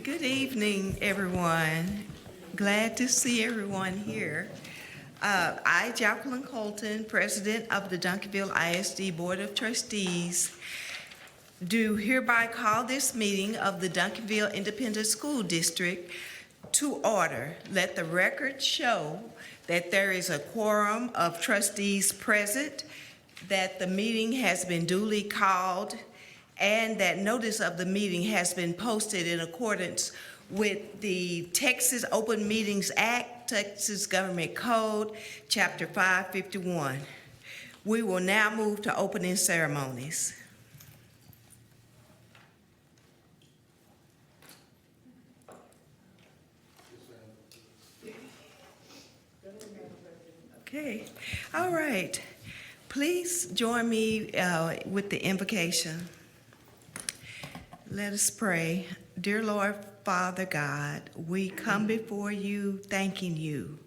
Good evening, everyone. Glad to see everyone here. I, Jacqueline Colton, President of the Duncanville ISD Board of Trustees, do hereby call this meeting of the Duncanville Independent School District to order. Let the record show that there is a quorum of trustees present, that the meeting has been duly called, and that notice of the meeting has been posted in accordance with the Texas Open Meetings Act, Texas Government Code, Chapter 551. We will now move to opening ceremonies. Okay, all right. Please join me with the invocation. Let us pray. Dear Lord, Father God, we come before you thanking you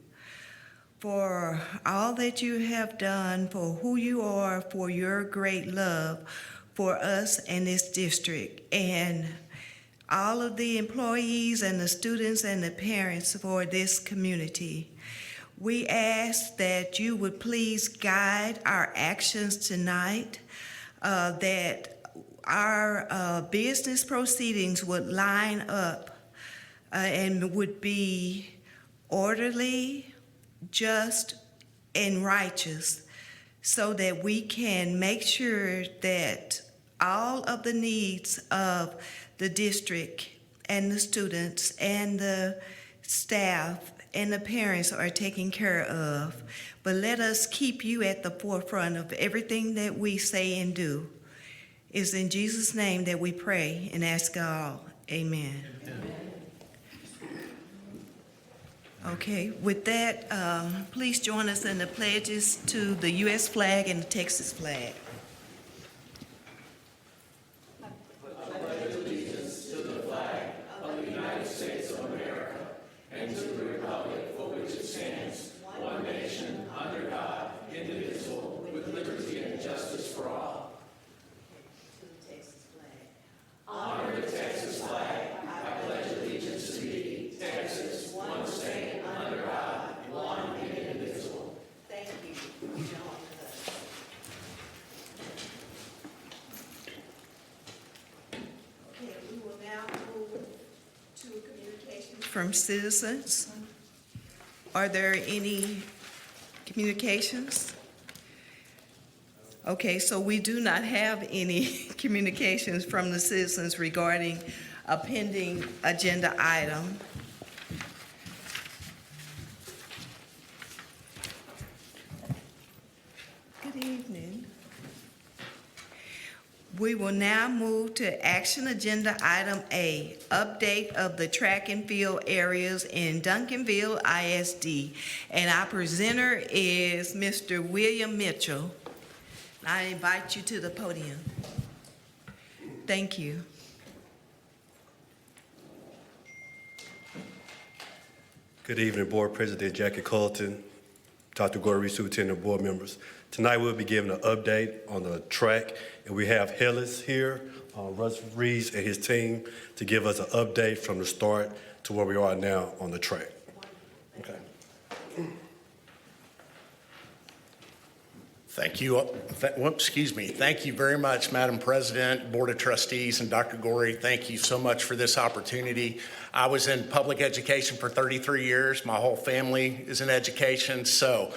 for all that you have done, for who you are, for your great love for us and this district, and all of the employees and the students and the parents for this community. We ask that you would please guide our actions tonight, that our business proceedings would line up and would be orderly, just, and righteous, so that we can make sure that all of the needs of the district and the students and the staff and the parents are taken care of. But let us keep you at the forefront of everything that we say and do. It's in Jesus' name that we pray and ask all. Amen. Amen. Okay, with that, please join us in the pledges to the U.S. flag and the Texas flag. From citizens. Are there any communications? Okay, so we do not have any communications from the citizens regarding a pending agenda item. Good evening. We will now move to action agenda item A, update of the track and field areas in Duncanville ISD. And our presenter is Mr. William Mitchell. I invite you to the podium. Thank you. Good evening, Board President Jackie Colton, Dr. Gorey, Superintendent, board members. Tonight we'll be giving an update on the track, and we have Hillis here, Russ Reeves and his team, to give us an update from the start to where we are now on the track. Okay. Thank you. Thank you very much, Madam President, Board of Trustees, and Dr. Gorey. Thank you so much for this opportunity. I was in public education for 33 years. My whole family is in education, so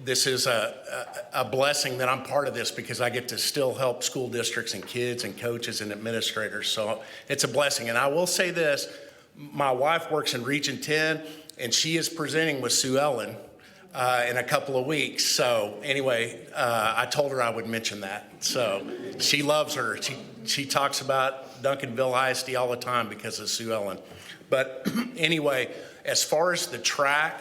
this is a blessing that I'm part of this, because I get to still help school districts and kids and coaches and administrators. So it's a blessing. And I will say this, my wife works in Region 10, and she is presenting with Sue Ellen in a couple of weeks. So anyway, I told her I would mention that. So she loves her. She talks about Duncanville ISD all the time because of Sue Ellen. But anyway, as far as the track,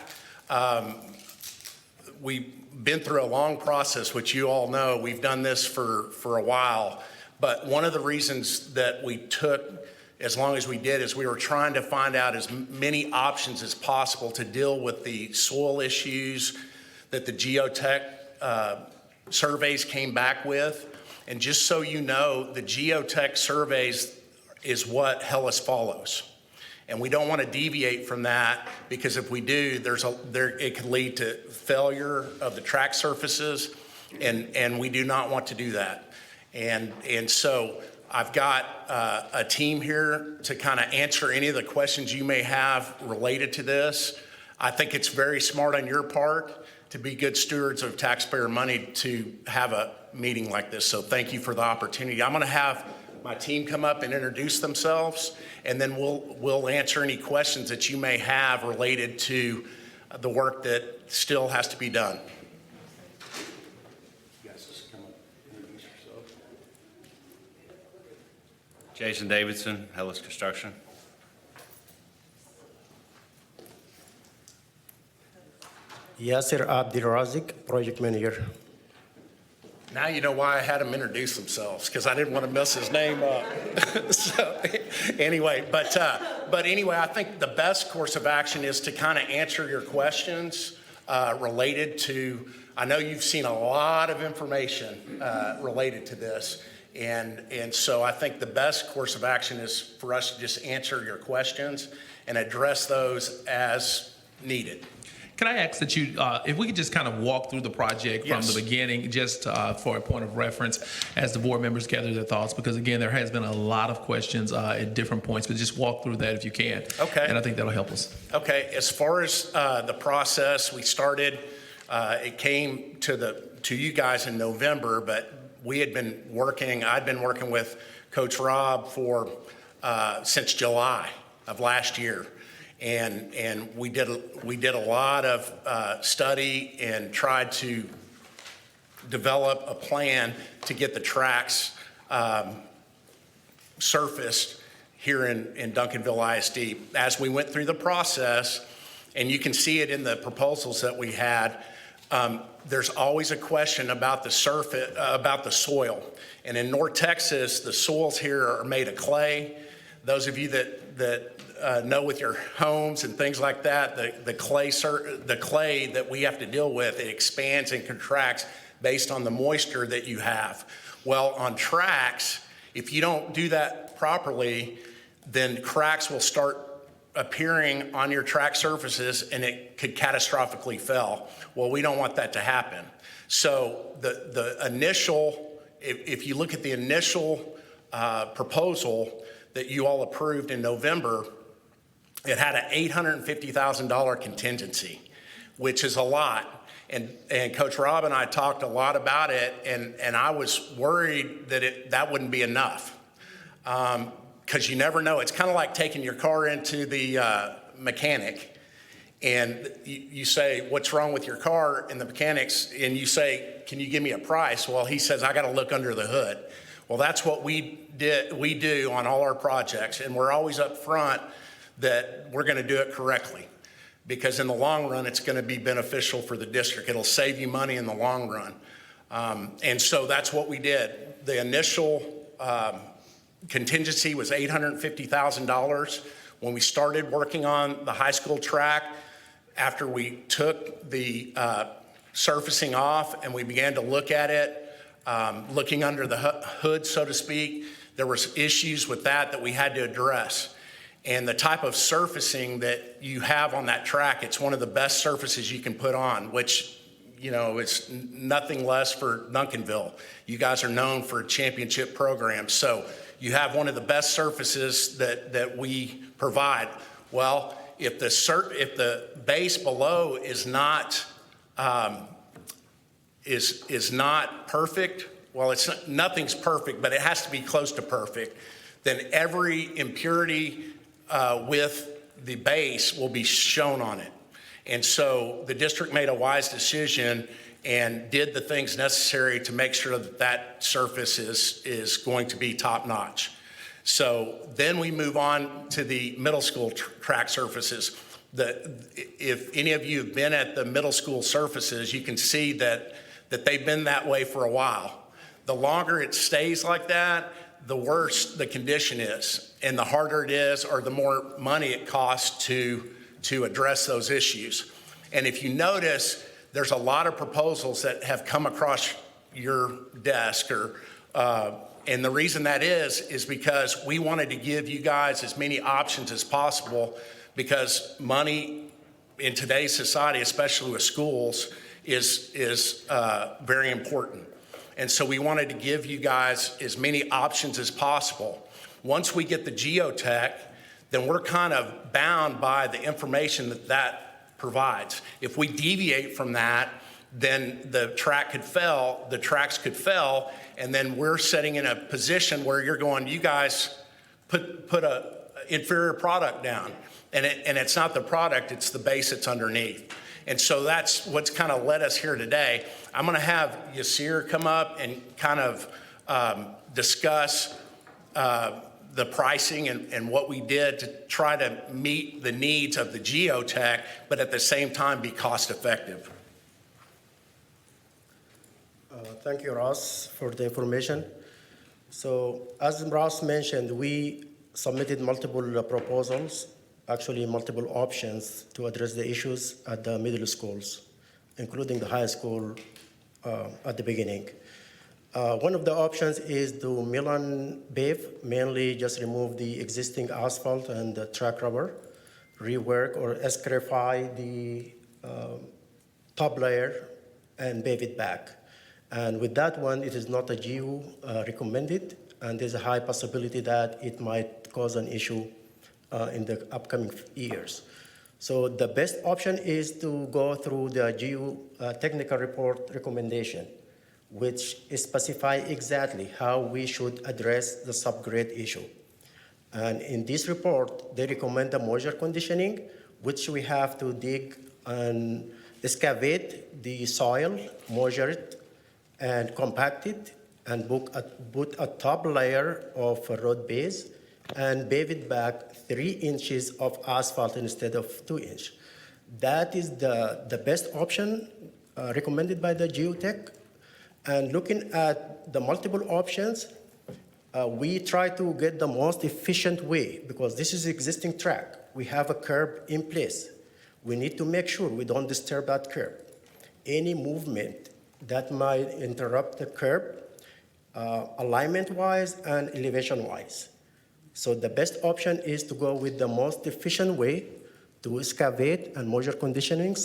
we've been through a long process, which you all know. We've done this for a while. But one of the reasons that we took as long as we did is we were trying to find out as many options as possible to deal with the soil issues that the geotech surveys came back with. And just so you know, the geotech surveys is what Hellas follows. And we don't want to deviate from that, because if we do, it could lead to failure of the track surfaces, and we do not want to do that. And so I've got a team here to kind of answer any of the questions you may have related to this. I think it's very smart on your part to be good stewards of taxpayer money to have a meeting like this. So thank you for the opportunity. I'm going to have my team come up and introduce themselves, and then we'll answer any questions that you may have related to the work that still has to be done. Yes, come up, introduce yourself. Jason Davidson, Hellas Construction. Yasser Abdirazik, project manager. Now you know why I had them introduce themselves, because I didn't want to mess his name up. So anyway, but anyway, I think the best course of action is to kind of answer your questions related to, I know you've seen a lot of information related to this. And so I think the best course of action is for us to just answer your questions and address those as needed. Can I ask that you, if we could just kind of walk through the project from Yes. the beginning, just for a point of reference, as the board members gather their thoughts, because again, there has been a lot of questions at different points, but just walk through that if you can. Okay. And I think that'll help us. Okay, as far as the process, we started, it came to you guys in November, but I'd been working with Coach Rob since July of last year. And we did a lot of study and tried to develop a plan to get the tracks surfaced here in Duncanville ISD. As we went through the process, and you can see it in the proposals that we had, there's always a question about the surface, about the soil. And in North Texas, the soils here are made of clay. Those of you that know with your homes and things like that, the clay that we have to deal with, it expands and contracts based on the moisture that you have. Well, on tracks, if you don't do that properly, then cracks will start appearing on your track surfaces, and it could catastrophically fail. Well, we don't want that to happen. So the initial, if you look at the initial proposal that you all approved in November, it had an $850,000 contingency, which is a lot. And Coach Rob and I talked a lot about it, and I was worried that that wouldn't be enough. Because you never know. It's kind of like taking your car into the mechanic, and you say, what's wrong with your car? And the mechanics, and you say, can you give me a price? Well, he says, I got to look under the hood. Well, that's what we do on all our projects, and we're always up front that we're going to do it correctly, because in the long run, it's going to be beneficial for the district. It'll save you money in the long run. And so that's what we did. The initial contingency was $850,000. When we started working on the high school track, after we took the surfacing off and we began to look at it, looking under the hood, so to speak, there was issues with that we had to address. And the type of surfacing that you have on that track, it's one of the best surfaces you can put on, which, you know, it's nothing less for Duncanville. You guys are known for championship programs. So you have one of the best surfaces that we provide. Well, if the base below is not perfect, well, nothing's perfect, but it has to be close to perfect, then every impurity with the base will be shown on it. And so the district made a wise decision and did the things necessary to make sure that surface is going to be top notch. So then we move on to the middle school track surfaces. If any of you have been at the middle school surfaces, you can see that they've been that way for a while. The longer it stays like that, the worse the condition is, and the harder it is, or the more money it costs to address those issues. And if you notice, there's a lot of proposals that have come across your desk And the reason that is because we wanted to give you guys as many options as possible, because money in today's society, especially with schools, is very important. And so we wanted to give you guys as many options as possible. Once we get the geotech, then we're kind of bound by the information that provides. If we deviate from that, then the tracks could fail, and then we're sitting in a position where you're going, you guys put a inferior product down. And it's not the product, it's the base that's underneath. And so that's what's kind of led us here today. I'm gonna have Yasir come up and kind of discuss the pricing and what we did to try to meet the needs of the geotech, but at the same time be cost effective. Thank you, Ross, for the information. So as Ross mentioned, we submitted multiple proposals, actually multiple options to address the issues at the middle schools, including the high school at the beginning. One of the options is to mill and pave, mainly just remove the existing asphalt and the track rubber, rework or escarify the top layer and pave it back. And with that one, it is not a GU recommended, and there's a high possibility that it might cause an issue in the upcoming years. So the best option is to go through the GU technical report recommendation, which specify exactly how we should address the subgrade issue. And in this report, they recommend the moisture conditioning, which we have to dig and excavate the soil, measure it, and compact it, and put a top layer of a road base, and pave it back 3 inches of asphalt instead of 2 inches. That is the best option recommended by the geotech. And looking at the multiple options, we try to get the most efficient way, because this is existing track. We have a curb in place. We need to make sure we don't disturb that curb. Any movement that might interrupt the curb, alignment-wise and elevation-wise. So the best option is to go with the most efficient way to excavate and moisture conditioning,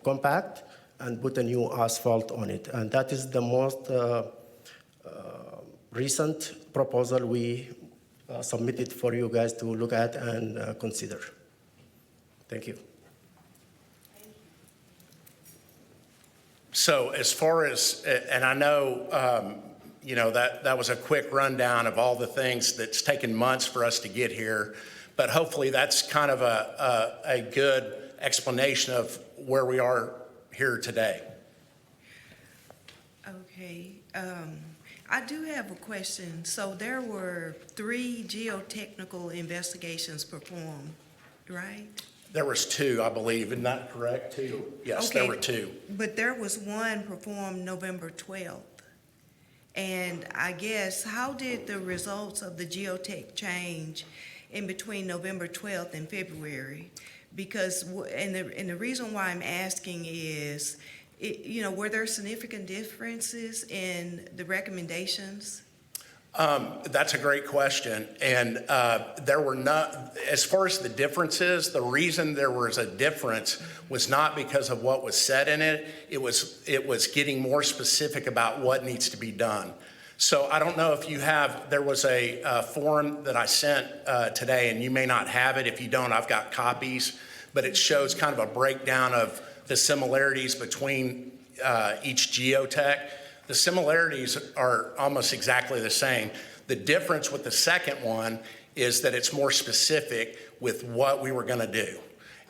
compact, and put a new asphalt on it. And that is the most recent proposal we submitted for you guys to look at and consider. Thank you. So as far as, and I know, that was a quick rundown of all the things that's taken months for us to get here, but hopefully that's kind of a good explanation of where we are here today. Okay, I do have a question. So there were 3 geotechnical investigations performed, right? There was 2, I believe. Isn't that correct? 2? Yes, there Okay, were 2. But there was one performed November 12th. And I guess, how did the results of the geotech change in between November 12th and February? Because, and the reason why I'm asking is, were there significant differences in the recommendations? That's a great question. And there were not, as far as the differences, the reason there was a difference was not because of what was said in it. It was getting more specific about what needs to be done. So I don't know if you have, there was a form that I sent today, and you may not have it. If you don't, I've got copies, but it shows kind of a breakdown of the similarities between each geotech. The similarities are almost exactly the same. The difference with the second one is that it's more specific with what we were going to do.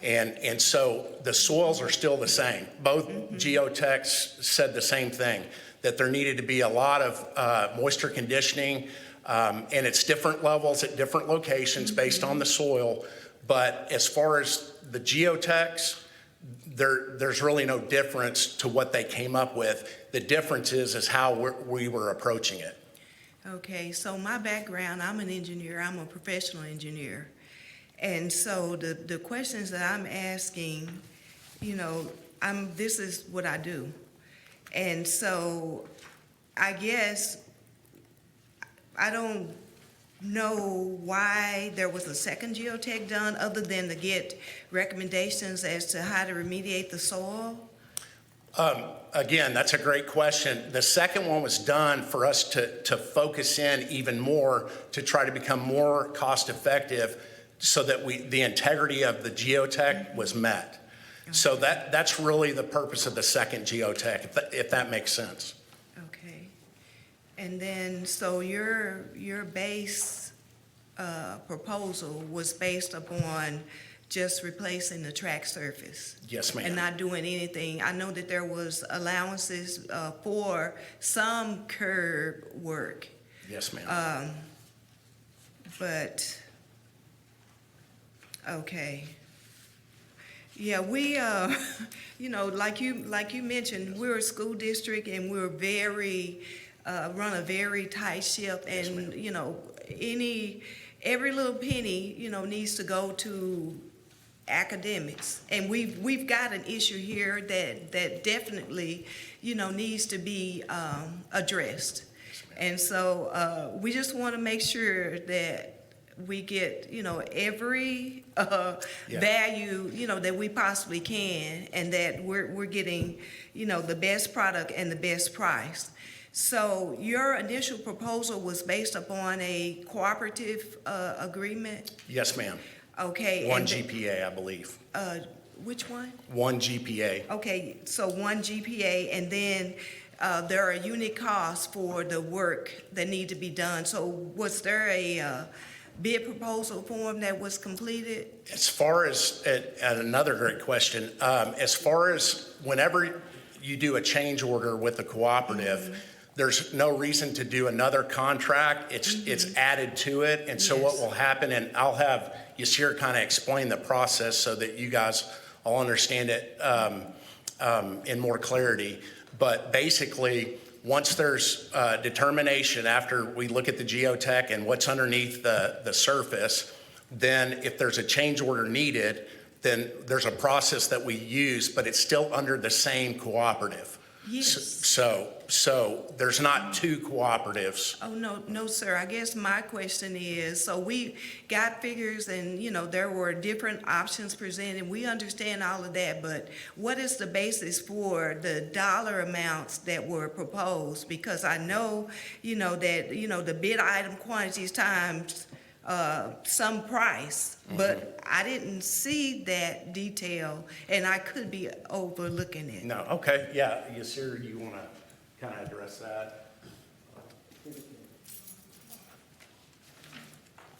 And so the soils are still the same. Both geotechs said the same thing, that there needed to be a lot of moisture conditioning, and it's different levels at different locations based on the soil. But as far as the geotechs, there's really no difference to what they came up with. The difference is how we were approaching it. Okay, so my background, I'm an engineer, I'm a professional engineer. And so the questions that I'm asking, this is what I do. And so I guess I don't know why there was a second geotech done, other than to get recommendations as to how to remediate the soil. Again, that's a great question. The second one was done for us to focus in even more to try to become more cost effective so that the integrity of the geotech was met. So that's really the purpose of the second geotech, if that makes sense. Okay. And then, so your base proposal was based upon just replacing the track surface? Yes, ma'am. And not doing anything? I know that there was allowances for some curb work, Yes, ma'am. but, okay. Yeah, we, you know, like you mentioned, we're a school district and we're run a very tight ship, Yes, ma'am. and, you know, every little penny, you know, needs to go to academics. And we've got an issue here that definitely, you know, needs to be addressed. And so we just want to make sure that we get, you know, every value, you know, that we possibly can, and that we're getting, you know, the best product and the best price. So your initial proposal was based upon a cooperative agreement? Yes, ma'am. Okay. One and GPA, I believe. which one? One GPA. Okay, so one GPA, and then there are unit costs for the work that need to be done. So was there a bid proposal form that was completed? As far as, and another great question, as far as whenever you do a change order with the cooperative, there's no reason to do another contract. It's added to it. And so what Yes. will happen, and I'll have Yasir kind of explain the process so that you guys all understand it in more clarity. But basically, once there's determination after we look at the geotech and what's underneath the surface, then if there's a change order needed, then there's a process that we use, but it's still under the same cooperative. Yes. So there's not two cooperatives. Oh, no, sir. I guess my question is, so we got figures and, you know, there were different options presented. We understand all of that, but what is the basis for the dollar amounts that were proposed? Because I know, you know, that, you know, the bid item quantities times some price, but I didn't see that detail, and I could be overlooking it. No, okay, yeah, Yasir, you want to kind of address that?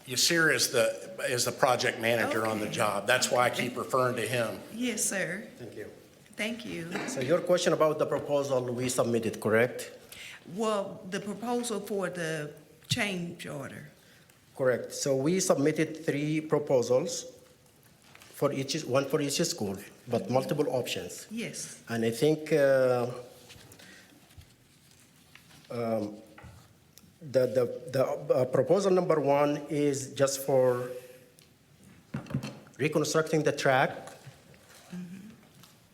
Yasir is the project manager on the Okay. job. That's why I keep referring to him. Yes, sir. Thank you. Thank you. So your question about the proposal we submitted, correct? Well, the proposal for the change order. Correct. So we submitted 3 proposals one for each school, but multiple options. Yes. And I think the proposal number 1 is just for reconstructing the track,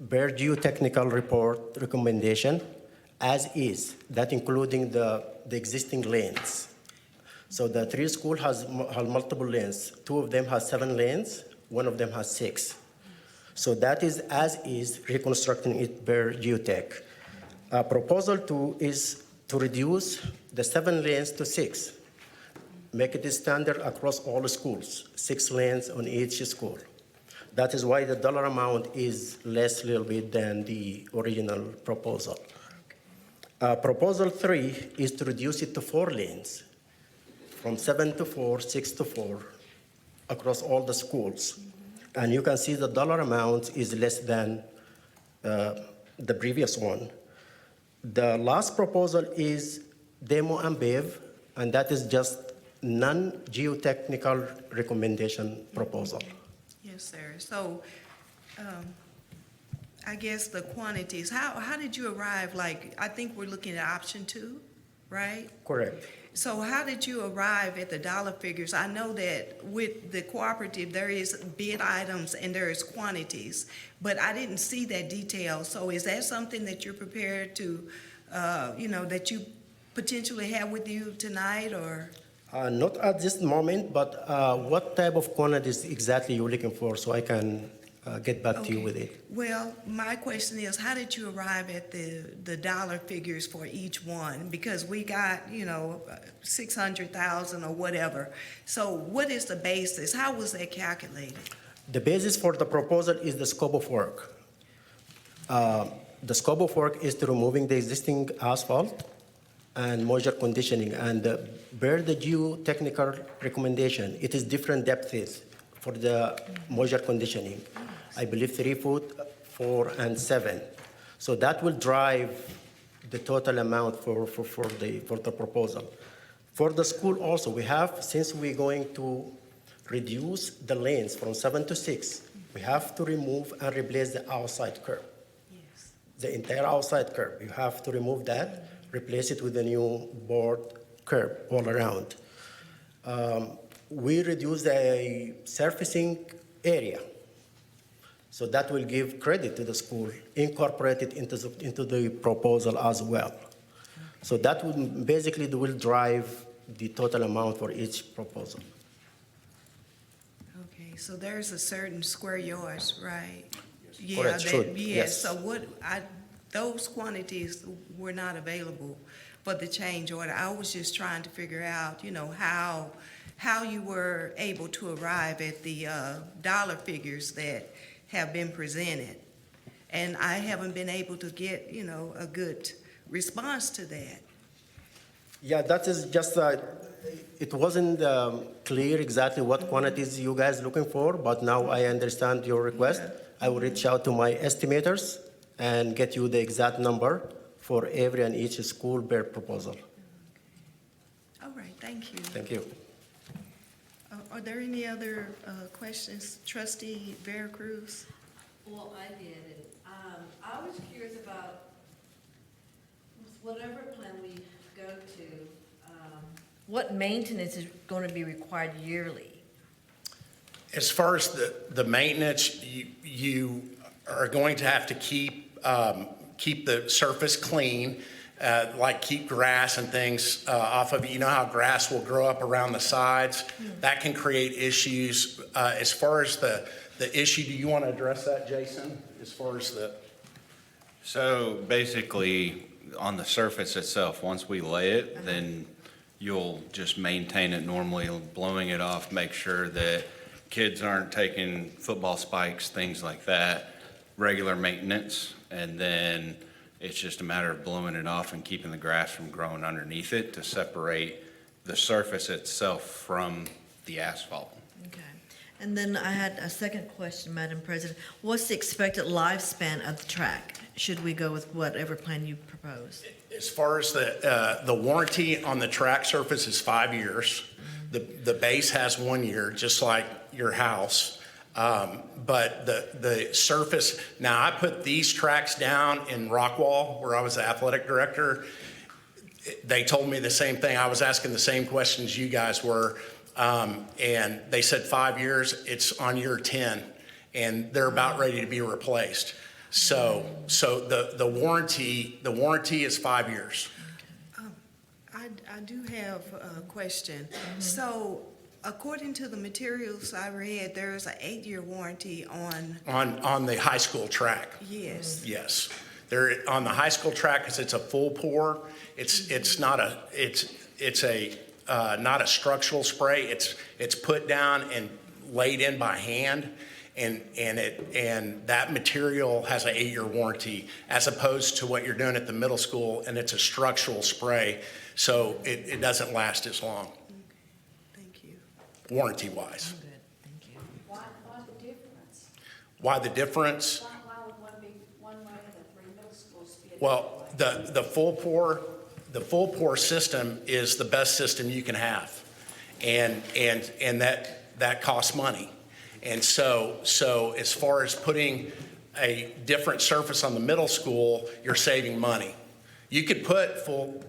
bare geotechnical report recommendation as is, that including the existing lanes. So the 3 school has multiple lanes. 2 of them has 7 lanes, 1 of them has 6. So that is as is, reconstructing it bare geotech. Proposal 2 is to reduce the 7 lanes to 6. Make it standard across all schools, 6 lanes on each school. That is why the dollar amount is less a little bit than the original proposal. Proposal 3 is to reduce it to 4 lanes, from 7 to 4, 6 to 4, across all the schools. And you can see the dollar amount is less than the previous one. The last proposal is demo and BEV, and that is just non-geotechnical recommendation proposal. Yes, sir. So, I guess the quantities, how did you arrive, like, I think we're looking at option 2, right? Correct. So how did you arrive at the dollar figures? I know that with the cooperative, there is bid items and there is quantities, but I didn't see that detail. So is that something that you're prepared to, you know, that you potentially have with you tonight, or? Not at this moment, but what type of quantities exactly you're looking for, so I can get back to you Okay. with it. Well, my question is, how did you arrive at the dollar figures for each one? Because we got, 600,000 or whatever. So what is the basis? How was that calculated? The basis for the proposal is the scope of work. The scope of work is to removing the existing asphalt and moisture conditioning. And per the geotechnical recommendation, it is different depths for the moisture conditioning. I believe 3 foot, 4, and 7. So that will drive the total amount for the proposal. For the school also, we have, since we're going to reduce the lanes from 7 to 6, we have to remove and replace the outside curb. Yes. The entire outside curb, you have to remove that, replace it with a new board curb all around. We reduce the surfacing area. So that will give credit to the school, incorporate it into the proposal as well. So that would basically will drive the total amount for each proposal. Okay, so there's a certain square yards, right? Correct, should, Yes, yes. so those quantities were not available for the change order. I was just trying to figure out, how you were able to arrive at the dollar figures that have been presented. And I haven't been able to get, a good response to that. Yeah, that is just, it wasn't clear exactly what quantities you guys looking for, but now I understand your request. I will reach out to my estimators and get you the exact number for every and each school per proposal. All right, thank you. Thank you. Are there any other questions? Trustee Vera Cruz? Well, I did, and I was curious about whatever plan we go to, what maintenance is going to be required yearly? As far as the maintenance, you are going to have to keep the surface clean, like keep grass and things off of it. You know how grass will grow up around the sides? That can create issues. As far as the issue, do you want to address that, Jason? As far as So basically, on the surface itself, once we lay it, then you'll just maintain it normally, blowing it off, make sure that kids aren't taking football spikes, things like that, regular maintenance, and then it's just a matter of blowing it off and keeping the grass from growing underneath it to separate the surface itself from the asphalt. Okay. And then I had a second question, Madam President. What's the expected lifespan of the track? Should we go with whatever plan you propose? As far as the warranty on the track surface is 5 years. The base has 1 year, just like your house. But the surface, now I put these tracks down in Rockwall, where I was the athletic director. They told me the same thing. I was asking the same questions you guys were. And they said 5 years, it's on year 10, and they're about ready to be replaced. So the warranty is 5 years. I do have a question. So according to the materials I read, there's an 8-year warranty On the high school track. yes. Yes. There, on the high school track, because it's a full pour, it's not a structural spray. It's put down and laid in by hand, and that material has an 8-year warranty, as opposed to what you're doing at the middle school, and it's a structural spray, so it doesn't last as long, Thank you. warranty-wise. I'm good, thank you. Why the difference? Why the difference? Why would one be one way and the 3 middle schools be a different Well, way? the full pour system is the best system you can have, and that costs money. And so as far as putting a different surface on the middle school, you're saving money. You could put full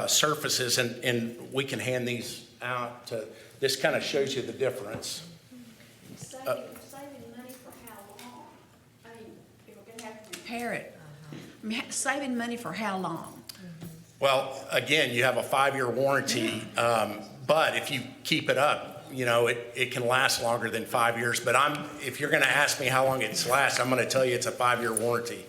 surfaces, and we can hand these out to. This kind of shows you the difference. Saving money for how long? I mean, if we're gonna have to repair it, I mean, saving money for how long? Well, again, you have a 5-year warranty, but if you keep it up, you know, it can last longer than 5 years. But if you're gonna ask me how long it's lasts, I'm gonna tell you it's a 5-year warranty.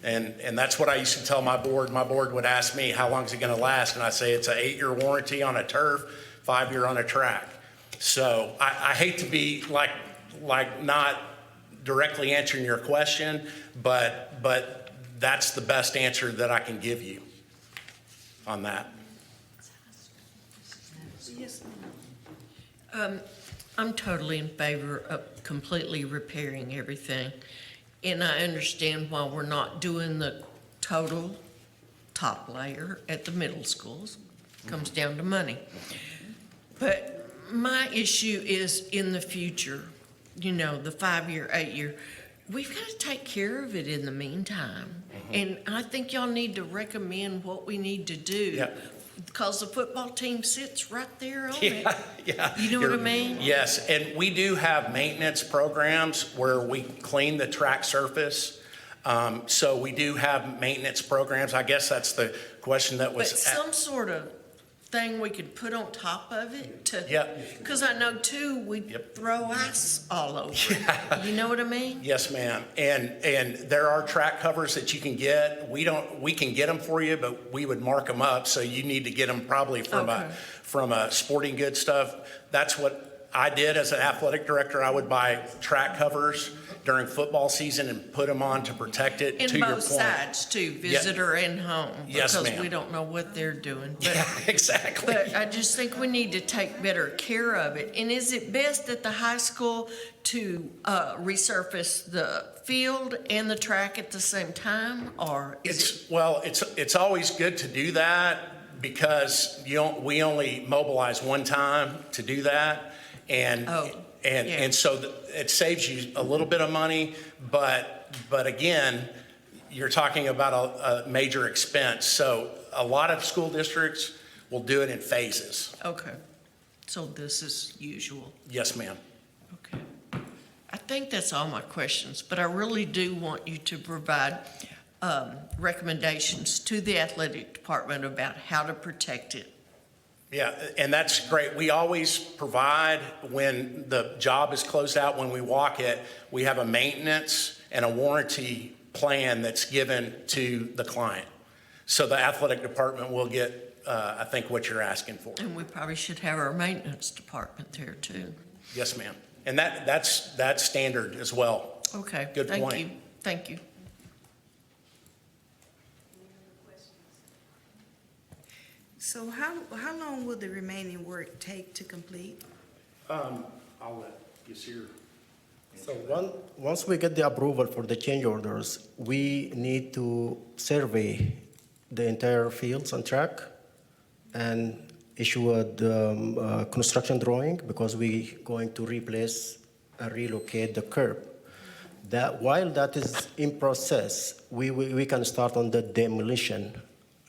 And that's what I used to tell my board. My board would ask me, how long is it gonna last? And I say, it's an 8-year warranty on a turf, 5-year on a track. So I hate to be like not directly answering your question, but that's the best answer that I can give you on that. Yes, I'm totally in favor of completely repairing everything. And I understand why we're not doing the total top layer at the middle schools. Comes down to money. But my issue is in the future, you know, the 5-year, 8-year. We've got to take care of it in the meantime. And I think y'all need to recommend what we need to do. Yeah. Because the football team sits right there on it. Yeah. You know what I mean? Yes, and we do have maintenance programs where we clean the track surface. So we do have maintenance programs. I guess that's the question that But was. some sort of thing we could put on top of it to. Yep. Because I know too, we Yep. throw ice all over it. You know what I mean? Yes, ma'am. And there are track covers that you can get. We can get them for you, but we would mark them up. So you need to get them probably from Okay. from a sporting goods stuff. That's what I did as an athletic director. I would buy track covers during football season and put them on to protect it, to In your point. both sides too, visitor and home. Yes, Because ma'am. we don't know what they're doing. But- Yeah, exactly. But I just think we need to take better care of it. And is it best at the high school to resurface the field and the track at the same time? Or is it? It's always good to do that because we only mobilize one time to do that. And, Oh, and, yeah. and so it saves you a little bit of money, but again, you're talking about a major expense. So a lot of school districts will do it in phases. Okay. So this is usual. Yes, ma'am. Okay. I think that's all my questions, but I really do want you to provide recommendations to the athletic department about how to protect it. Yeah, and that's great. We always provide, when the job is closed out, when we walk it, we have a maintenance and a warranty plan that's given to the client. So the athletic department will get, I think, what you're asking for. And we probably should have our maintenance department there too. Yes, ma'am. And that's standard as well. Okay. Good point. Thank you. Thank you. So how long will the remaining work take to complete? I'll let Yasir. So once we get the approval for the change orders, we need to survey the entire fields and track and issue a construction drawing because we're going to replace and relocate the curb. While that is in process, we can start on the demolition,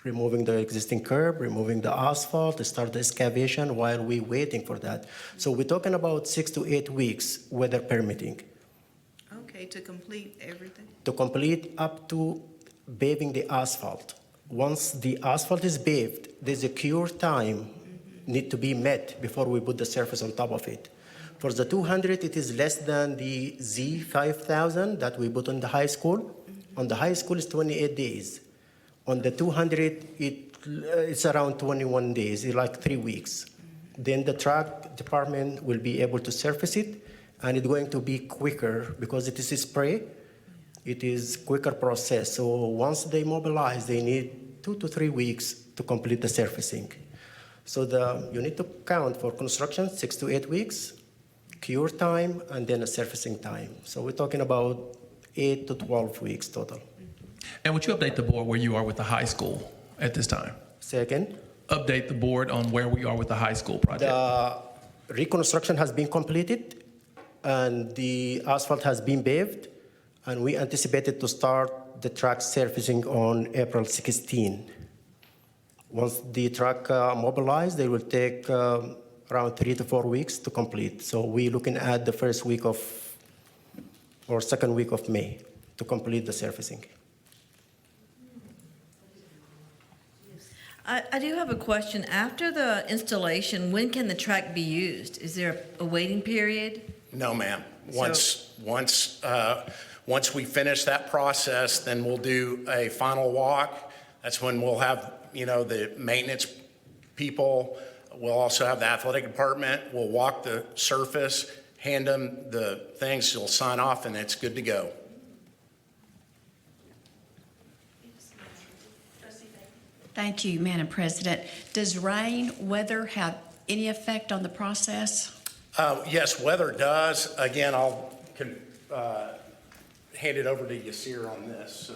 removing the existing curb, removing the asphalt, start the excavation while we're waiting for that. So we're talking about 6 to 8 weeks, weather permitting, Okay, to complete everything? to complete up to paving the asphalt. Once the asphalt is paved, there's a cure time need to be met before we put the surface on top of it. For the 200, it is less than the Z5000 that we put on the high school. On the high school, it's 28 days. On the 200, it's around 21 days, it's like 3 weeks. Then the track department will be able to surface it, and it's going to be quicker because it is a spray. It is quicker process. So once they mobilize, they need 2 to 3 weeks to complete the surfacing. So you need to count for construction 6 to 8 weeks, cure time, and then a surfacing time. So we're talking about 8 to 12 weeks total. And would you update the board where you are with the high school at this time? Second, Update the board on where we are with the high school project. the reconstruction has been completed, and the asphalt has been paved, and we anticipated to start the track surfacing on April 16. Once the track mobilized, they will take around 3 to 4 weeks to complete. So we're looking at the first week of, or second week of May to complete the surfacing. I do have a question. After the installation, when can the track be used? Is there a waiting period? No, ma'am. Once we finish that process, then we'll do a final walk. That's when we'll have, the maintenance people. We'll also have the athletic department. We'll walk the surface, hand them the things, they'll sign off, and it's good to go. Thank you, Madam President. Does rain, weather have any effect on the process? Yes, weather does. Again, I'll hand it over to Yasir on this.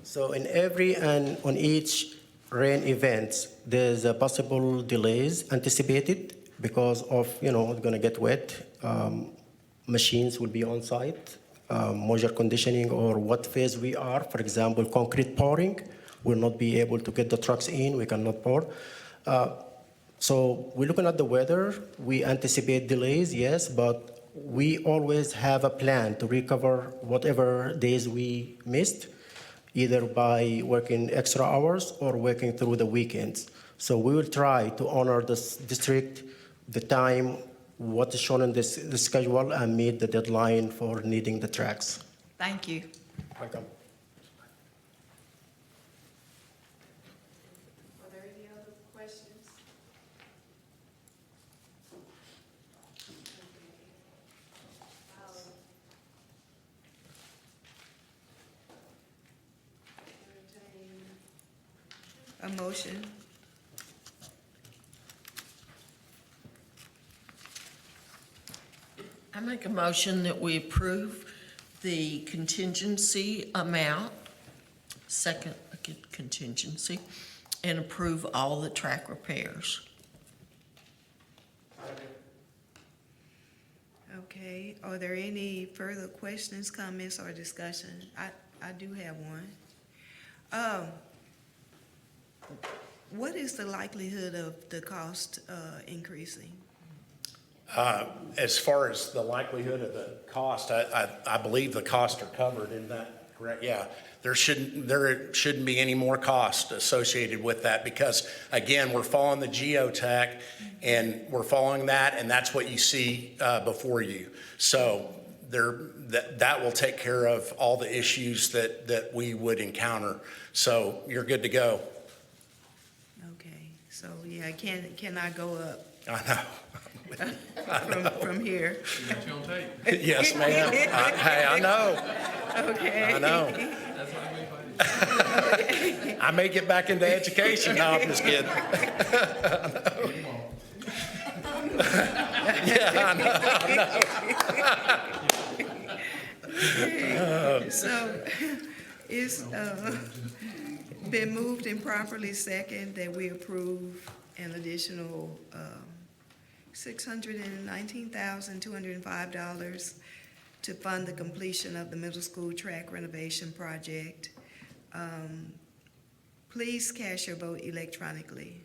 So in every and on each rain event, there's a possible delays anticipated because of, it's gonna get wet. Machines will be on site, moisture conditioning or what phase we are. For example, concrete pouring will not be able to get the trucks in, we cannot pour. So we're looking at the weather. We anticipate delays, yes, but we always have a plan to recover whatever days we missed, either by working extra hours or working through the weekends. So we will try to honor this district, the time, what is shown in the schedule, and meet the deadline for needing the tracks. Thank you. Welcome. Are there any other questions? A motion. I make a motion that we approve the contingency amount, second contingency, and approve all the track repairs. Okay, are there any further questions, comments, or discussion? I do have one. What is the likelihood of the cost increasing? As far as the likelihood of the cost, I believe the costs are covered in that, correct? Yeah, there shouldn't be any more cost associated with that because, again, we're following the geotech and we're following that, and that's what you see before you. So that will take care of all the issues that we would encounter. So you're good to go. Okay, so yeah, can I go up I know. from here? Got you on tape. Yes, ma'am. Hey, I know. Okay. I know. That's why we invited I may get back into education. No, I'm just kidding. Yeah, I know. So it's been moved and properly second that we approve an additional $619,205 to fund the completion of the middle school track renovation project. Please cast your vote electronically.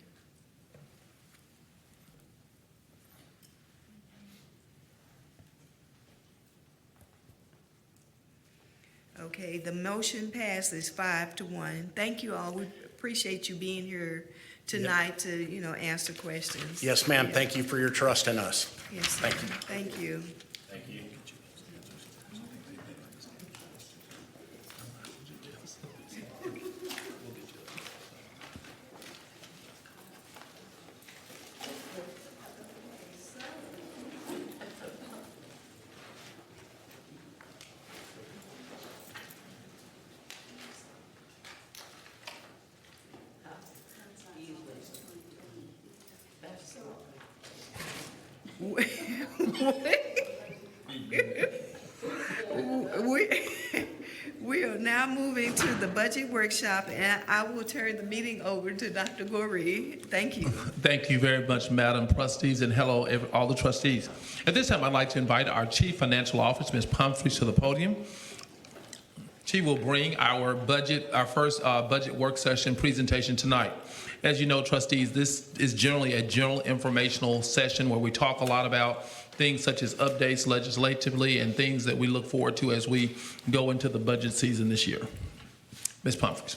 Okay, the motion passes 5-1. Thank you all. We appreciate you being here tonight to, answer questions. Yes, ma'am. Thank you for your trust in us. Yes, Thank you. Thank you. Thank you. We are now moving to the budget workshop, and I will turn the meeting over to Dr. Goree. Thank you. Thank you very much, Madam Trustees, and hello, all the trustees. At this time, I'd like to invite our Chief Financial Officer, Ms. Pumphrey, to the podium. She will bring our first budget work session presentation tonight. As you know, trustees, this is generally a general informational session where we talk a lot about things such as updates legislatively and things that we look forward to as we go into the budget season this year. Ms. Pumphrey.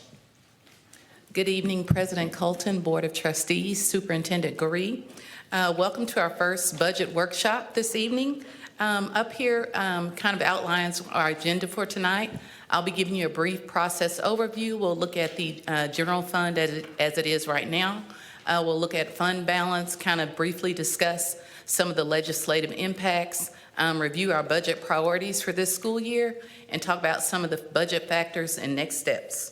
Good evening, President Colton, Board of Trustees, Superintendent Goree. Welcome to our first budget workshop this evening. Up here kind of outlines our agenda for tonight. I'll be giving you a brief process overview. We'll look at the general fund as it is right now. We'll look at fund balance, kind of briefly discuss some of the legislative impacts, review our budget priorities for this school year, and talk about some of the budget factors and next steps.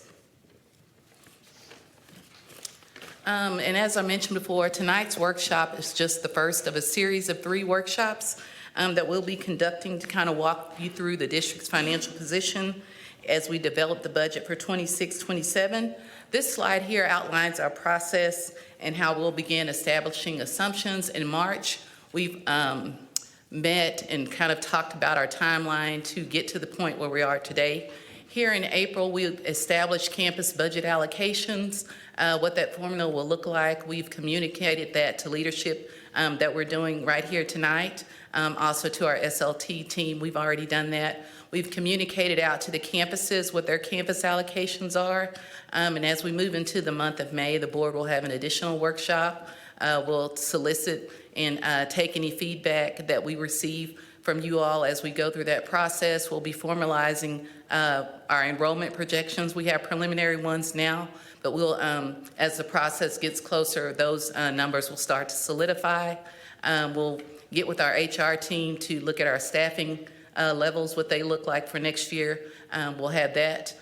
And as I mentioned before, tonight's workshop is just the first of a series of 3 workshops that we'll be conducting to kind of walk you through the district's financial position as we develop the budget for 26-27. This slide here outlines our process and how we'll begin establishing assumptions. In March, we've met and kind of talked about our timeline to get to the point where we are today. Here in April, we established campus budget allocations, what that formula will look like. We've communicated that to leadership that we're doing right here tonight. Also to our SLT team, we've already done that. We've communicated out to the campuses what their campus allocations are. And as we move into the month of May, the board will have an additional workshop. We'll solicit and take any feedback that we receive from you all as we go through that process. We'll be formalizing our enrollment projections. We have preliminary ones now, but we'll, as the process gets closer, those numbers will start to solidify. We'll get with our HR team to look at our staffing levels, what they look like for next year. We'll have that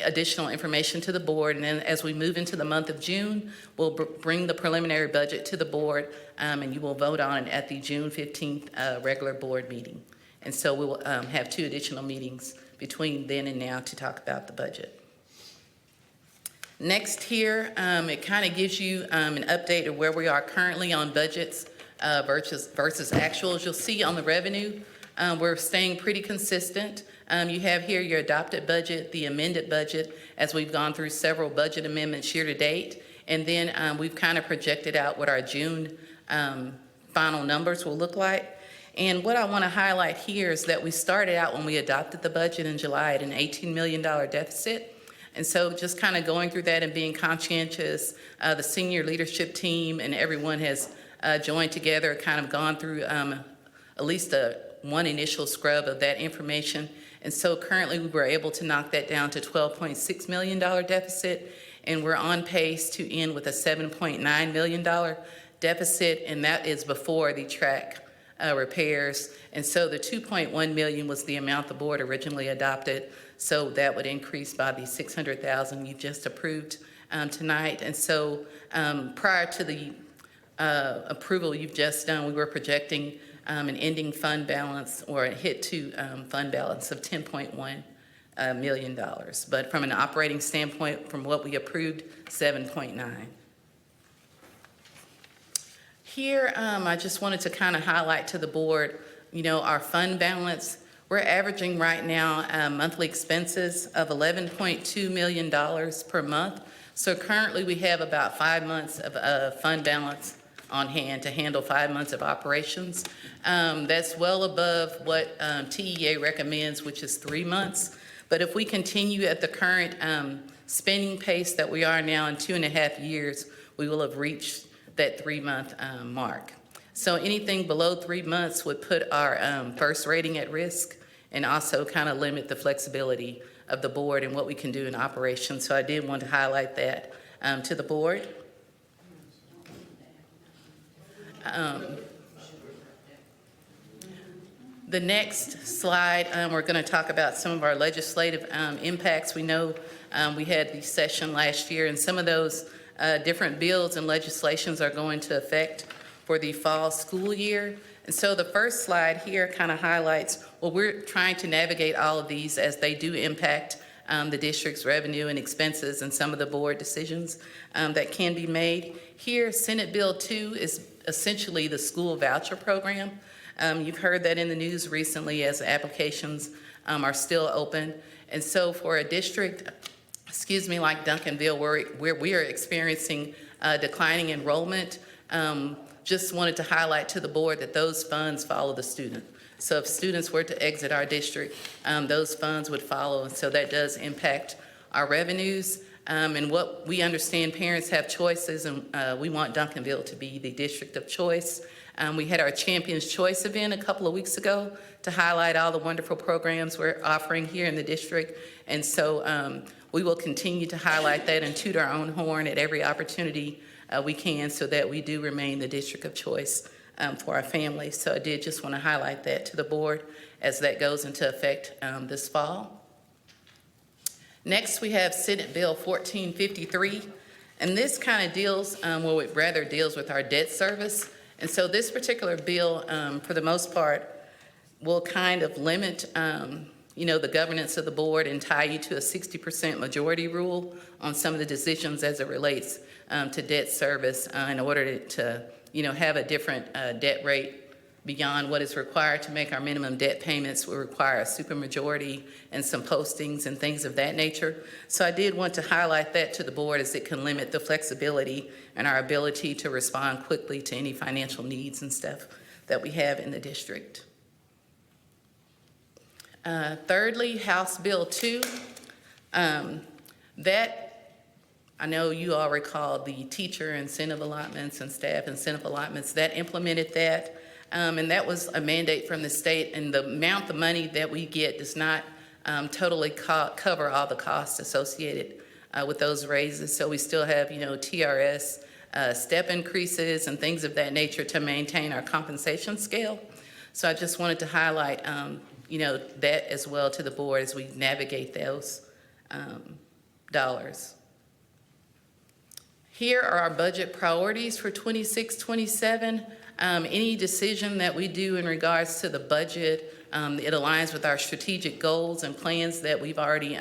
additional information to the board, and then as we move into the month of June, we'll bring the preliminary budget to the board, and you will vote on it at the June 15th regular board meeting. And so we will have 2 additional meetings between then and now to talk about the budget. Next here, it kind of gives you an update of where we are currently on budgets versus actuals. You'll see on the revenue, we're staying pretty consistent. You have here your adopted budget, the amended budget, as we've gone through several budget amendments year to date. And then we've kind of projected out what our June final numbers will look like. And what I want to highlight here is that we started out when we adopted the budget in July at an $18 million deficit. And so just kind of going through that and being conscientious, the senior leadership team and everyone has joined together, kind of gone through at least one initial scrub of that information. And so currently we were able to knock that down to $12.6 million deficit, and we're on pace to end with a $7.9 million deficit, and that is before the track repairs. And so the $2.1 million was the amount the board originally adopted, so that would increase by the $600,000 you just approved tonight. And so prior to the approval you've just done, we were projecting an ending fund balance or a hit to fund balance of $10.1 million. But from an operating standpoint, from what we approved, 7.9. Here, I just wanted to kind of highlight to the board, you know, our fund balance. We're averaging right now monthly expenses of $11.2 million per month. So currently we have about 5 months of fund balance on hand to handle 5 months of operations. That's well above what TEA recommends, which is 3 months. But if we continue at the current spending pace that we are now in 2.5 years, we will have reached that 3-month mark. So anything below 3 months would put our first rating at risk and also kind of limit the flexibility of the board and what we can do in operations. So I did want to highlight that to the board. The next slide, we're going to talk about some of our legislative impacts. We know we had the session last year, and some of those different bills and legislations are going to affect for the fall school year. And so the first slide here kind of highlights, well, we're trying to navigate all of these as they do impact the district's revenue and expenses and some of the board decisions that can be made. Here, Senate Bill 2 is essentially the school voucher program. You've heard that in the news recently as applications are still open. And so for a district, like Duncanville, where we are experiencing declining enrollment, just wanted to highlight to the board that those funds follow the student. So if students were to exit our district, those funds would follow, and so that does impact our revenues. And what we understand, parents have choices, and we want Duncanville to be the district of choice. We had our Champions Choice event a couple of weeks ago to highlight all the wonderful programs we're offering here in the district. And so we will continue to highlight that and toot our own horn at every opportunity we can so that we do remain the district of choice for our families. So I did just want to highlight that to the board as that goes into effect this fall. Next, we have Senate Bill 1453, and this kind of deals, well, it rather deals with our debt service. And so this particular bill, for the most part, will kind of limit, the governance of the board and tie you to a 60% majority rule on some of the decisions as it relates to debt service in order to have a different debt rate beyond what is required to make our minimum debt payments. Will require a supermajority and some postings and things of that nature. So I did want to highlight that to the board as it can limit the flexibility and our ability to respond quickly to any financial needs and stuff that we have in the district. Thirdly, House Bill 2. That, I know you all recall the teacher incentive allotments and staff incentive allotments. That implemented that. And that was a mandate from the state, and the amount of money that we get does not totally cover all the costs associated with those raises. So we still have, TRS step increases and things of that nature to maintain our compensation scale. So I just wanted to highlight, that as well to the board as we navigate those dollars. Here are our budget priorities for 26-27. Any decision that we do in regards to the budget, it aligns with our strategic goals and plans that we've already,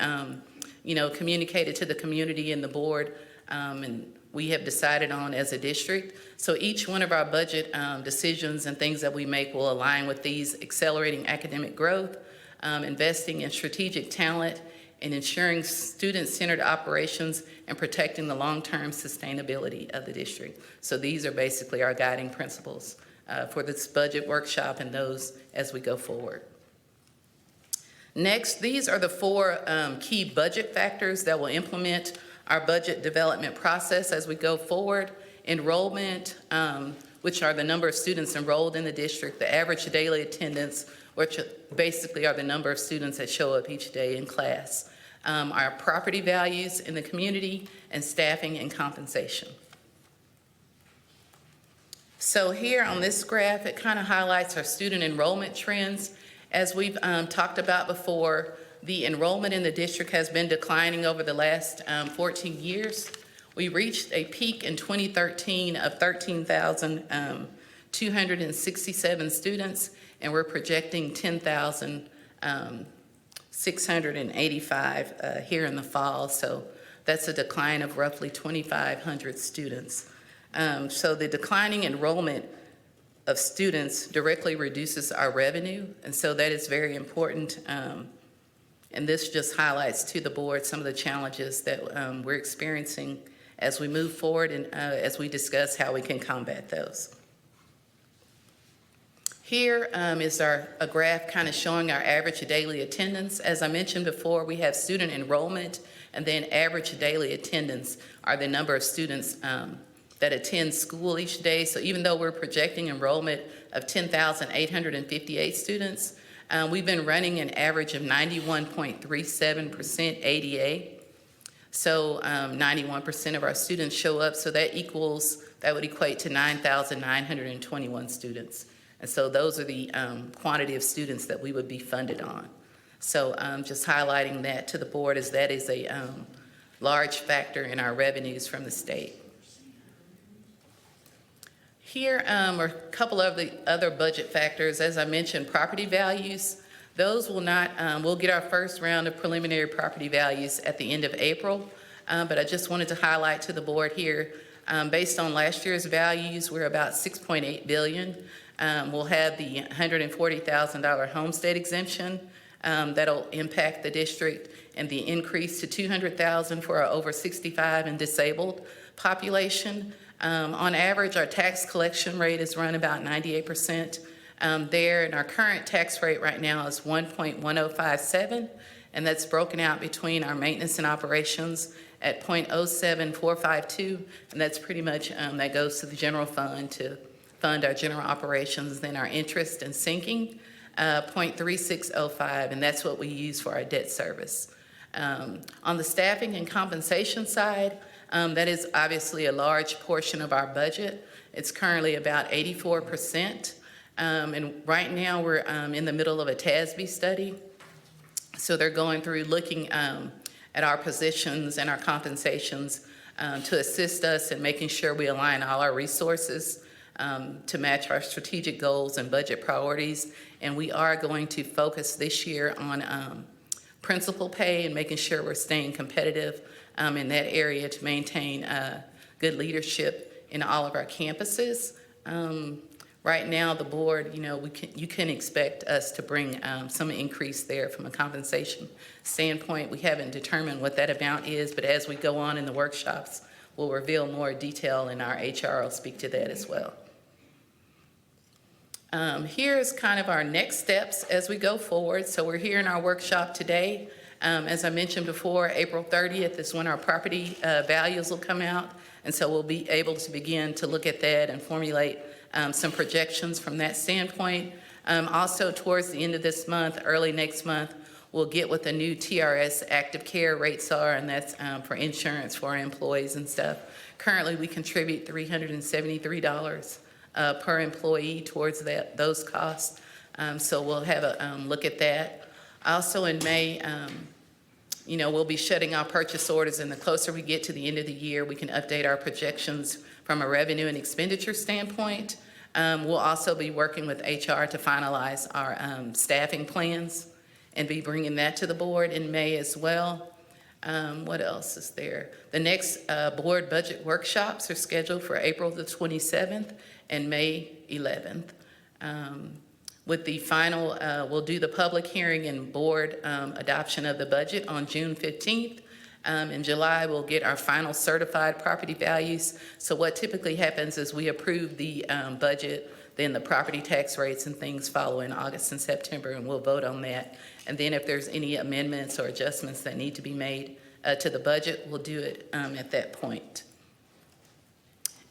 communicated to the community and the board, and we have decided on as a district. So each one of our budget decisions and things that we make will align with these: accelerating academic growth, investing in strategic talent, and ensuring student-centered operations and protecting the long-term sustainability of the district. So these are basically our guiding principles for this budget workshop and those as we go forward. Next, these are the 4 key budget factors that will implement our budget development process as we go forward. Enrollment, which are the number of students enrolled in the district, the average daily attendance, which basically are the number of students that show up each day in class. Our property values in the community, and staffing and compensation. So here on this graph, it kind of highlights our student enrollment trends. As we've talked about before, the enrollment in the district has been declining over the last 14 years. We reached a peak in 2013 of 13,267 students, and we're projecting 10,685 here in the fall. So that's a decline of roughly 2,500 students. So the declining enrollment of students directly reduces our revenue, and so that is very important. And this just highlights to the board some of the challenges that we're experiencing as we move forward and as we discuss how we can combat those. Here is a graph kind of showing our average daily attendance. As I mentioned before, we have student enrollment, and then average daily attendance are the number of students that attend school each day. So even though we're projecting enrollment of 10,858 students, we've been running an average of 91.37% ADA. So 91% of our students show up, so that would equate to 9,921 students. And so those are the quantity of students that we would be funded on. So just highlighting that to the board, as that is a large factor in our revenues from the state. Here are a couple of the other budget factors. As I mentioned, property values. Those will not, we'll get our first round of preliminary property values at the end of April. But I just wanted to highlight to the board here, based on last year's values, we're about $6.8 billion. We'll have the $140,000 homestead exemption that'll impact the district, and the increase to $200,000 for our over 65 and disabled population. On average, our tax collection rate is run about 98% there, and our current tax rate right now is 1.1057, and that's broken out between our maintenance and operations at .07452, and that's pretty much, that goes to the general fund to fund our general operations, then our interest and sinking, .3605, and that's what we use for our debt service. On the staffing and compensation side, that is obviously a large portion of our budget. It's currently about 84%. And right now, we're in the middle of a TASB study. So they're going through looking at our positions and our compensations to assist us in making sure we align all our resources to match our strategic goals and budget priorities. And we are going to focus this year on principal pay and making sure we're staying competitive in that area to maintain good leadership in all of our campuses. Right now, the board, you can expect us to bring some increase there from a compensation standpoint. We haven't determined what that amount is, but as we go on in the workshops, we'll reveal more detail, and our HR will speak to that as well. Here's kind of our next steps as we go forward. So we're here in our workshop today. As I mentioned before, April 30th is when our property values will come out, and so we'll be able to begin to look at that and formulate some projections from that standpoint. Also, towards the end of this month, early next month, we'll get what the new TRS active care rates are, and that's for insurance for our employees and stuff. Currently, we contribute $373 per employee towards those costs. So we'll have a look at that. Also in May, we'll be shutting our purchase orders, and the closer we get to the end of the year, we can update our projections from a revenue and expenditure standpoint. We'll also be working with HR to finalize our staffing plans and be bringing that to the board in May as well. What else is there? The next board budget workshops are scheduled for April the 27th and May 11th. With the final, we'll do the public hearing and board adoption of the budget on June 15th. In July, we'll get our final certified property values. So what typically happens is we approve the budget, then the property tax rates and things follow in August and September, and we'll vote on that. And then if there's any amendments or adjustments that need to be made to the budget, we'll do it at that point.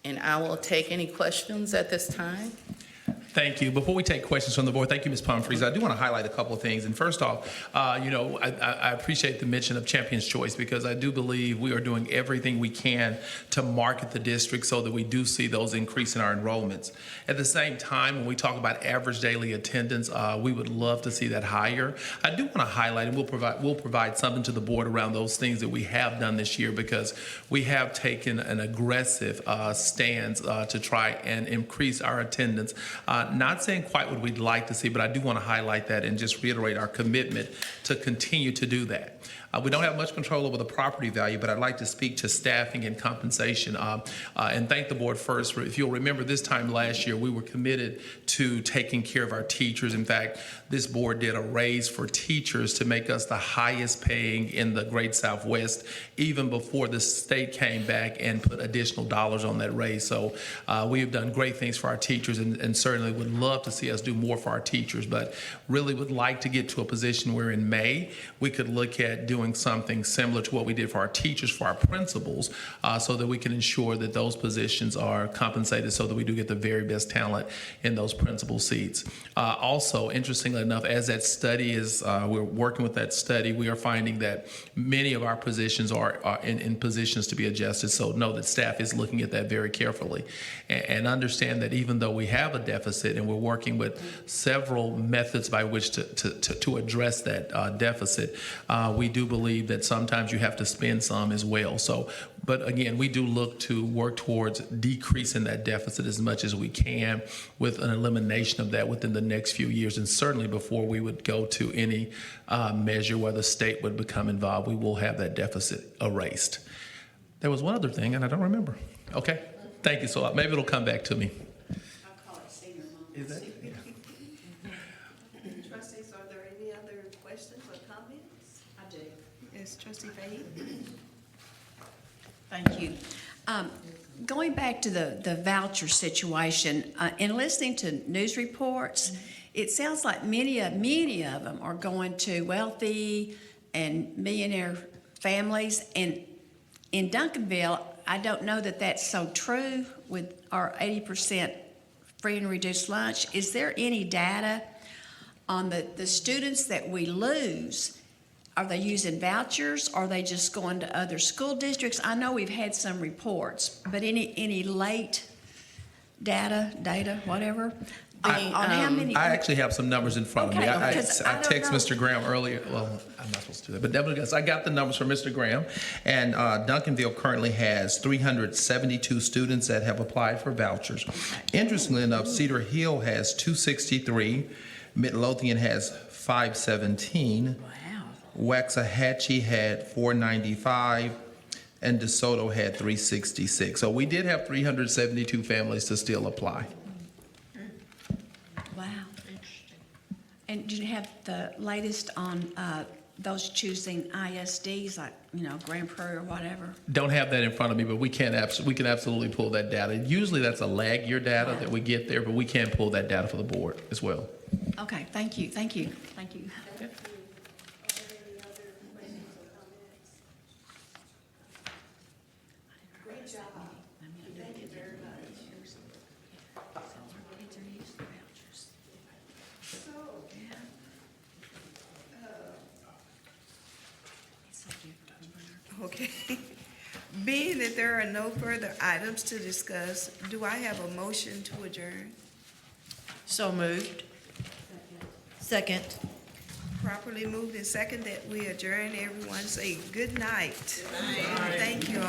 And I will take any questions at this time. Thank you. Before we take questions from the board, thank you, Ms. Pumphrey. I do want to highlight a couple of things. And first off, I appreciate the mention of Champion's Choice, because I do believe we are doing everything we can to market the district so that we do see those increase in our enrollments. At the same time, when we talk about average daily attendance, we would love to see that higher. I do want to highlight, and we'll provide something to the board around those things that we have done this year, because we have taken an aggressive stance to try and increase our attendance. Not saying quite what we'd like to see, but I do want to highlight that and just reiterate our commitment to continue to do that. We don't have much control over the property value, but I'd like to speak to staffing and compensation and thank the board first. If you'll remember, this time last year, we were committed to taking care of our teachers. In fact, this board did a raise for teachers to make us the highest paying in the Great Southwest, even before the state came back and put additional dollars on that raise. So we have done great things for our teachers, and certainly would love to see us do more for our teachers, but really would like to get to a position where in May, we could look at doing something similar to what we did for our teachers, for our principals, so that we can ensure that those positions are compensated so that we do get the very best talent in those principal seats. Also, interestingly enough, as that study is, we're working with that study, we are finding that many of our positions are in positions to be adjusted. So know that staff is looking at that very carefully, and understand that even though we have a deficit and we're working with several methods by which to address that deficit, we do believe that sometimes you have to spend some as well. So, but again, we do look to work towards decreasing that deficit as much as we can, with an elimination of that within the next few years. And certainly before we would go to any measure where the state would become involved, we will have that deficit erased. There was one other thing, and I don't remember. Okay, thank you. So maybe it'll come back to me. I'll call it senior moment. Is that? Yeah. Trustees, are there any other questions or comments? I do. Yes, Trustee Fahey? Thank you. Going back to the voucher situation, in listening to news reports, it sounds like many of them are going to wealthy and millionaire families, and in Duncanville, I don't know that that's so true with our 80% free and reduced lunch. Is there any data on the students that we lose? Are they using vouchers? Are they just going to other school districts? I know we've had some reports, but any late data, whatever? On how many? I actually have some numbers in front of me. Okay, I because I don't text know. Mr. Graham earlier. Well, I'm not supposed to do that, but nevertheless, I got the numbers from Mr. Graham. And Duncanville currently has 372 students that have applied for vouchers. Interestingly enough, Cedar Hill has 263, Midlothian has 517, Wow. Waxahachie had 495, and DeSoto had 366. So we did have 372 families to still apply. Wow. And do you have the latest on those choosing ISDs, like, Grand Prairie or whatever? Don't have that in front of me, but we can absolutely pull that data. Usually that's a lag year data that we get there, but we can pull that data for the board as well. Okay, thank you. Are there any other questions or comments? Great job. Thank you very much. So, Okay. Being that there are no further items to discuss, do I have a motion to adjourn? So moved. Second. Properly moved and second that we adjourn. Everyone say good night. Thank you all.